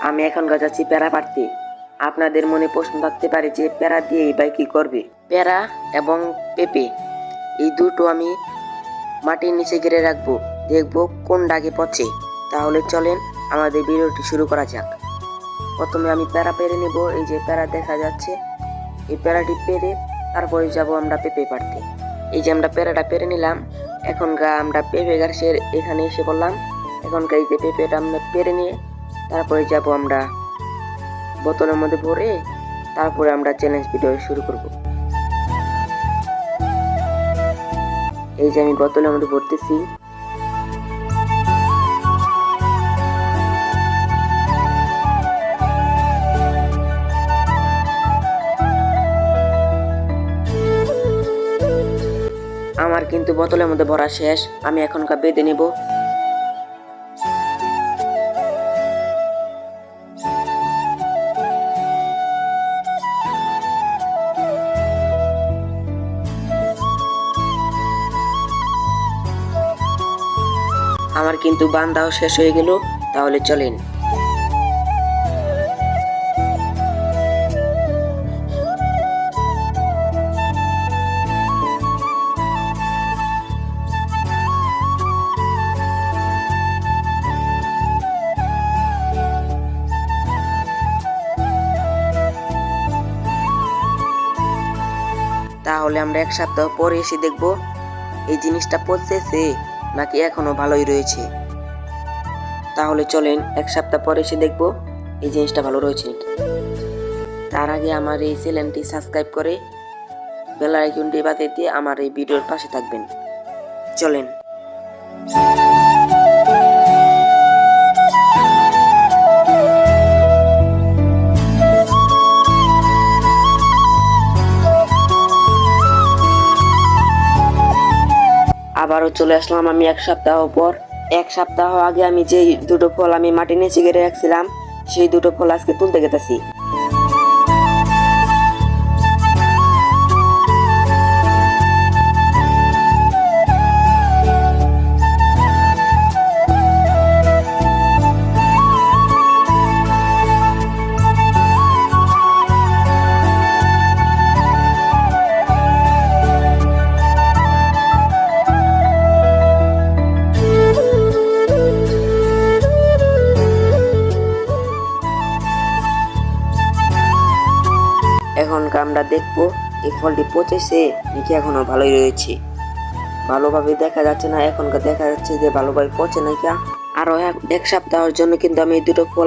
আমি এখন যাচ্ছি প্যারা পাড়তে। আপনাদের মনে প্রশ্ন থাকতে পারে যে প্যারা দিয়ে এই ভাই কি করবে। প্যারা এবং পেঁপে এই দুটো আমি মাটির নিচে ঘিরে রাখবো, দেখবো কোন ডাকে পচে। তাহলে চলেন আমাদের ভিডিওটি শুরু করা যাক। প্রথমে আমি প্যারা পেরে নেব। এই যে প্যারা দেখা যাচ্ছে, এই প্যারাটি পেরে তারপরে যাব আমরা পেঁপে পাড়তে। এই যে আমরা প্যারাটা পেরে নিলাম, এখনকার আমরা পেঁপে গাছের এখানে এসে পড়লাম। এখনকার এই যে পেঁপেটা আমরা পেরে নিয়ে তারপরে যাব আমরা বোতলের মধ্যে ভরে, তারপরে আমরা চ্যালেঞ্জ ভিডিও শুরু করব। এই যে আমি বোতলের মধ্যে ভরতেছি। আমার কিন্তু বোতলের মধ্যে ভরা শেষ, আমি এখনকার বেঁধে নেব। আমার কিন্তু বান্ধাও শেষ হয়ে গেল। তাহলে চলেন। তাহলে আমরা এক সপ্তাহ পরে এসে দেখব এই জিনিসটা পচেছে নাকি এখনো ভালোই রয়েছে। তাহলে চলেন এক সপ্তাহ পরে এসে দেখব এই জিনিসটা ভালো রয়েছে। তার আগে আমার এই চ্যানেলটি সাবস্ক্রাইব করে বেল আইকনটি বাজিয়ে দিয়ে আমার এই ভিডিওর পাশে থাকবেন। চলেন। আবারও চলে আসলাম আমি এক সপ্তাহ পর। এক সপ্তাহ আগে আমি যে দুটো ফল আমি মাটির নিচে গেড়ে রাখছিলাম, সেই দুটো ফল আজকে তুলতে গেতেছি। এখন আমরা দেখবো এই ফলটি পচেছে নাকি এখনো ভালোই রয়েছে। ভালোভাবে দেখা যাচ্ছে না, এখনকার দেখা যাচ্ছে যে ভালোভাবে পচে নাকি। আরো এক সপ্তাহের জন্য কিন্তু আমি দুটো ফল